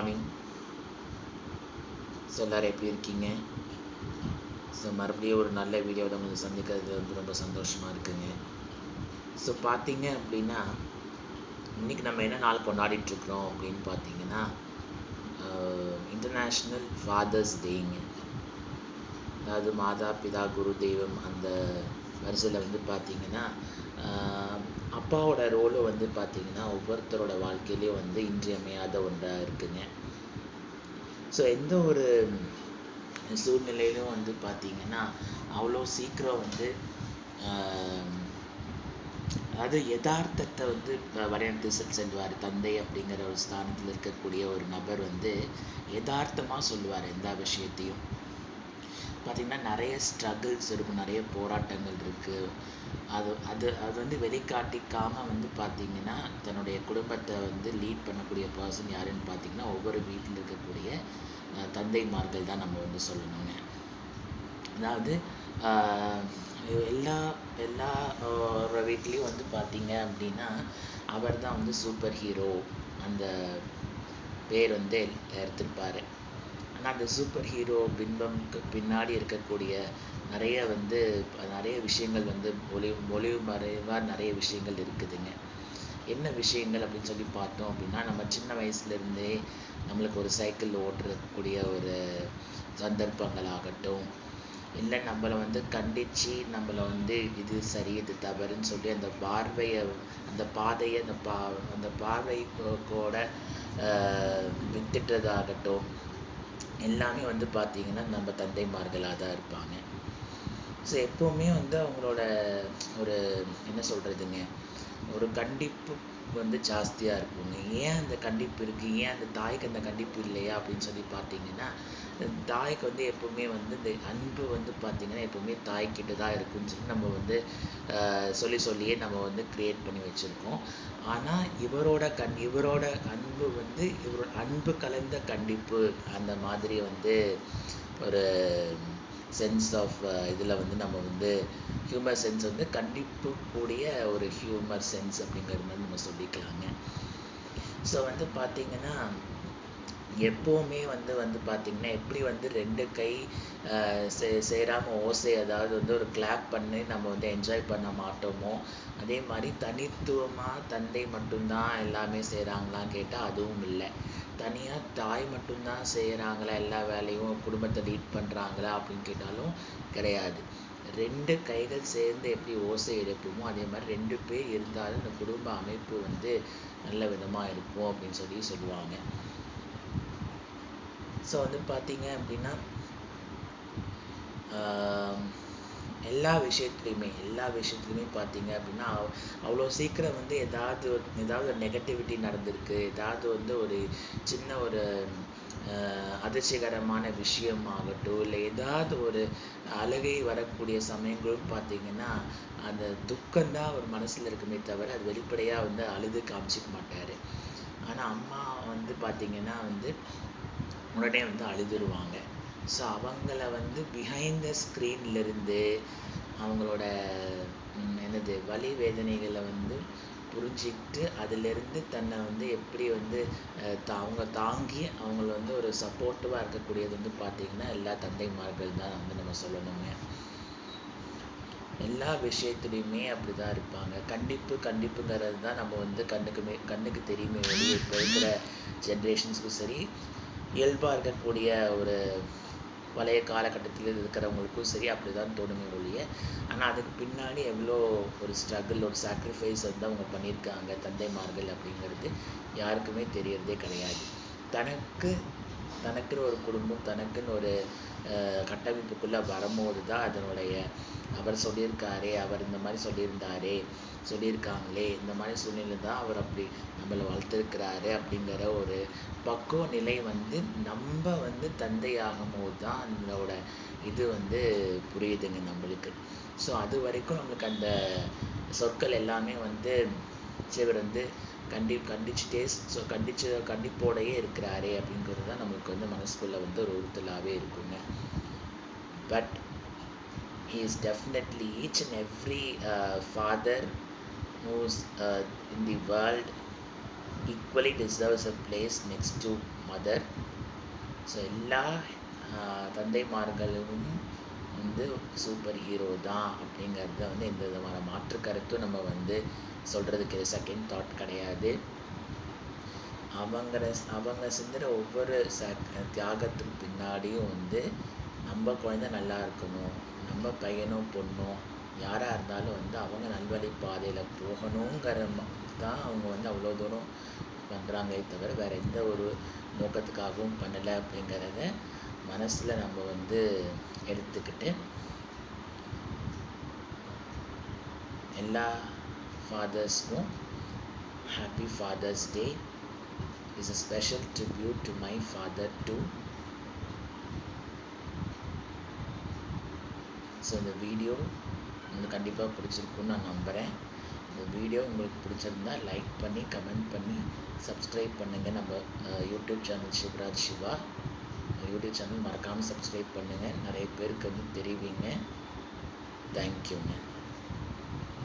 Morning. So எல்லோரும் எப்படி இருக்கீங்க? ஸோ மறுபடியும் ஒரு நல்ல வீடியோவில் வந்து சந்திக்கிறது வந்து ரொம்ப சந்தோஷமாக இருக்குங்க. ஸோ பார்த்தீங்க அப்படின்னா இன்றைக்கி நம்ம என்ன நாள் கொண்டாடிட்டுருக்குறோம் அப்படின்னு பார்த்தீங்கன்னா இன்டர்நேஷ்னல் ஃபாதர்ஸ் டேங்க. அதாவது மாதா பிதா குரு தெய்வம் அந்த வரிசையில் வந்து பார்த்திங்கன்னா அப்பாவோட ரோலும் வந்து பார்த்திங்கன்னா ஒவ்வொருத்தரோட வாழ்க்கையிலையும் வந்து இன்றியமையாத ஒன்றாக இருக்குங்க. ஸோ எந்த ஒரு சூழ்நிலையிலும் வந்து பார்த்திங்கன்னா அவ்வளோ சீக்கிரம் வந்து அதாவது யதார்த்தத்தை வந்து வரையறுத்து செல்வார். தந்தை அப்படிங்கிற ஒரு ஸ்தானத்தில் இருக்கக்கூடிய ஒரு நபர் வந்து யதார்த்தமாக சொல்லுவார். எல்லா விஷயத்தையும் பார்த்திங்கன்னா நிறைய ஸ்ட்ரகிள்ஸ் இருக்கும், நிறைய போராட்டங்கள் இருக்குது. அது வந்து வெளிக்காட்டிக்காமல் வந்து பார்த்திங்கன்னா தன்னுடைய குடும்பத்தை வந்து லீட் பண்ணக்கூடிய பர்சன் யாருன்னு பார்த்திங்கன்னா ஒவ்வொரு வீட்டில் இருக்கக்கூடிய தந்தைமார்கள் தான் நம்ம வந்து சொல்லணுங்க. அதாவது எல்லா வீட்லேயும் வந்து பார்த்திங்க அப்படின்னா அவர் தான் வந்து சூப்பர் ஹீரோ அந்த பேர் வந்து எடுத்திருப்பார். ஆனால் அந்த சூப்பர் ஹீரோ பிம்பம்க்கு பின்னாடி இருக்கக்கூடிய நிறைய விஷயங்கள் வந்து ஒளிவு மறைவாக நிறைய விஷயங்கள் இருக்குதுங்க. என்ன விஷயங்கள் அப்படின்னு சொல்லி பார்த்தோம் அப்படின்னா, நம்ம சின்ன வயசுலேருந்தே நம்மளுக்கு ஒரு சைக்கிள் ஓட்டுறக்கூடிய ஒரு சந்தர்ப்பங்கள் ஆகட்டும், இல்லை நம்மளை வந்து கண்டித்து நம்மளை வந்து இது சரி இது தவறுன்னு சொல்லி அந்த பாதையை அந்த பார்வைக்கோட வித்துட்டதாகட்டும், எல்லாமே வந்து பார்த்திங்கன்னா நம்ம தந்தைமார்களாக தான் இருப்பாங்க. ஸோ எப்போவுமே வந்து அவங்களோட ஒரு என்ன சொல்கிறதுங்க, ஒரு கண்டிப்பு வந்து ஜாஸ்தியாக இருக்குங்க. ஏன் அந்த கண்டிப்பு இருக்குது, ஏன் அந்த தாய்க்கு அந்த கண்டிப்பு இல்லையா அப்படின்னு சொல்லி பார்த்தீங்கன்னா, தாய்க்கு வந்து எப்போவுமே வந்து இந்த அன்பு வந்து பார்த்திங்கன்னா எப்போவுமே தாய்கிட்ட தான் இருக்குன்னு சொல்லி நம்ம வந்து சொல்லியே நம்ம வந்து க்ரியேட் பண்ணி வச்சுருக்கோம். ஆனால் இவரோட அன்பு வந்து இவரோட அன்பு கலந்த கண்டிப்பு அந்த மாதிரி வந்து ஒரு சென்ஸ் ஆஃப் இதில் வந்து நம்ம வந்து ஹியூமர் சென்ஸ் வந்து கண்டிப்பு கூடிய ஒரு ஹியூமர் சென்ஸ் அப்படிங்கிறது மாதிரி நம்ம சொல்லிக்கலாங்க. ஸோ வந்து பார்த்திங்கன்னா எப்போவுமே வந்து பார்த்திங்கன்னா எப்படி வந்து ரெண்டு கை சேராமல் ஓசை, அதாவது வந்து ஒரு கிளாப் பண்ணி நம்ம வந்து என்ஜாய் பண்ண மாட்டோமோ, அதே மாதிரி தனித்துவமாக தந்தை மட்டும்தான் எல்லாமே செய்கிறாங்களான்னு கேட்டால் அதுவும் இல்லை. தனியாக தாய் மட்டும்தான் செய்கிறாங்களா எல்லா வேலையும், குடும்பத்தை லீட் பண்ணுறாங்களா அப்படின்னு கேட்டாலும் கிடையாது. ரெண்டு கைகள் சேர்ந்து எப்படி ஓசை எழுப்புமோ அதே மாதிரி ரெண்டு பேர் இருந்தாலும் இந்த குடும்ப அமைப்பு வந்து நல்ல விதமாக இருக்கும் அப்படின்னு சொல்லுவாங்க. ஸோ வந்து பார்த்தீங்க அப்படின்னா எல்லா விஷயத்துலையுமே பார்த்தீங்க அப்படின்னா அவ்வளோ சீக்கிரம் வந்து ஏதாவது ஒரு நெகட்டிவிட்டி நடந்திருக்கு, ஏதாவது வந்து ஒரு சின்ன ஒரு அதிர்ச்சிகரமான விஷயம் ஆகட்டும், இல்லை ஏதாவது ஒரு அழுகை வரக்கூடிய சமயங்களும் பார்த்திங்கன்னா அந்த துக்கம்தான் அவர் மனசில் இருக்குமே தவிர அது வெளிப்படையாக வந்து அழுது காமிச்சிக்க மாட்டார். ஆனால் அம்மா வந்து பார்த்திங்கன்னா வந்து உடனே வந்து அழுதுருவாங்க. ஸோ அவங்கள வந்து பிஹைண்ட் த ஸ்க்ரீன்லேருந்து அவங்களோட வலி வேதனைகளை வந்து புரிஞ்சிக்கிட்டு அதிலிருந்து தன்னை வந்து எப்படி வந்து அவங்க தாங்கி அவங்கள வந்து ஒரு சப்போர்ட்டிவாக இருக்கக்கூடியது வந்து பார்த்திங்கன்னா எல்லா தந்தைமார்கள் தான் வந்து நம்ம சொல்லணுங்க. எல்லா விஷயத்துலையுமே அப்படி தான் இருப்பாங்க. கண்டிப்புங்கிறது தான் நம்ம வந்து கண்ணுக்கு தெரியுமே வெளியே இப்போ இருக்கிற ஜென்ரேஷன்ஸுக்கும் சரி, இயல்பாக இருக்கக்கூடிய ஒரு பழைய காலகட்டத்தில் இருக்கிறவங்களுக்கும் சரி அப்படி தான் தோணுமே ஒழிய, ஆனால் அதுக்கு பின்னாடி எவ்வளோ ஒரு ஸ்ட்ரகிள், ஒரு சாக்ரிஃபைஸ் வந்து அவங்க பண்ணியிருக்காங்க தந்தைமார்கள் அப்படிங்கிறது யாருக்குமே தெரியறதே கிடையாது. தனக்குன்னு ஒரு குடும்பம், தனக்குன்னு ஒரு கட்டமைப்புக்குள்ளே வரும்போது தான் அதனுடைய அவர் சொல்லியிருக்காரே, அவர் இந்த மாதிரி சொல்லியிருக்காங்களே, இந்த மாதிரி சூழ்நிலை தான் அவர் அப்படி நம்மளை வளர்த்துருக்கிறாரு அப்படிங்கிற ஒரு பக்குவ நிலை வந்து நம்ம வந்து தந்தை ஆகும்போது தான் அதோட இது வந்து புரியுதுங்க நம்மளுக்கு. ஸோ அது வரைக்கும் நம்மளுக்கு அந்த சொற்கள் எல்லாமே வந்து சிவர் வந்து கண்டிப்போடையே இருக்கிறாரே அப்படிங்கிறது தான் நம்மளுக்கு வந்து மனசுக்குள்ளே வந்து ஒரு உறுத்தலாகவே இருக்குங்க. But he is definitely each and every father who's in the world equally deserves a place next to father. So எல்லா தந்தைமார்களும் வந்து சூப்பர் ஹீரோ தான் அப்படிங்கிறத வந்து எந்த விதமான மாற்று கருத்தும் நம்ம வந்து சொல்கிறதுக்கு செகண்ட் தாட் கிடையாது. அவங்க சிந்துற ஒவ்வொரு தியாகத்துக்கு பின்னாடியும் வந்து நம்ம குழந்தை நல்லா இருக்கணும், நம்ம பையனோ பொண்ணோ யாராக இருந்தாலும் வந்து அவங்க நல்வழி பாதையில் போகணுங்கிற தான் அவங்க வந்து அவ்வளோ தூரம் பண்ணுறாங்களே தவிர வேறு எந்த ஒரு நோக்கத்துக்காகவும் பண்ணலை அப்படிங்கிறத மனசில் நம்ம வந்து எடுத்துக்கிட்டு எல்லா ஃபாதர்ஸ்க்கும் happy father's day. is a special tribute to my father too. So இந்த வீடியோ உங்களுக்கு கண்டிப்பாக பிடிச்சிருக்குன்னு நான் நம்புகிறேன். இந்த வீடியோ உங்களுக்கு பிடிச்சிருந்தா லைக் பண்ணி கமெண்ட் பண்ணி சப்ஸ்கிரைப் பண்ணுங்கள். நம்ம YouTube channel Sivaraj Siva YouTube channel மறக்காமல் சப்ஸ்கிரைப் பண்ணுங்கள். நிறைய பேருக்கு வந்து தெரிவிங்க. தேங்க்யூங்க.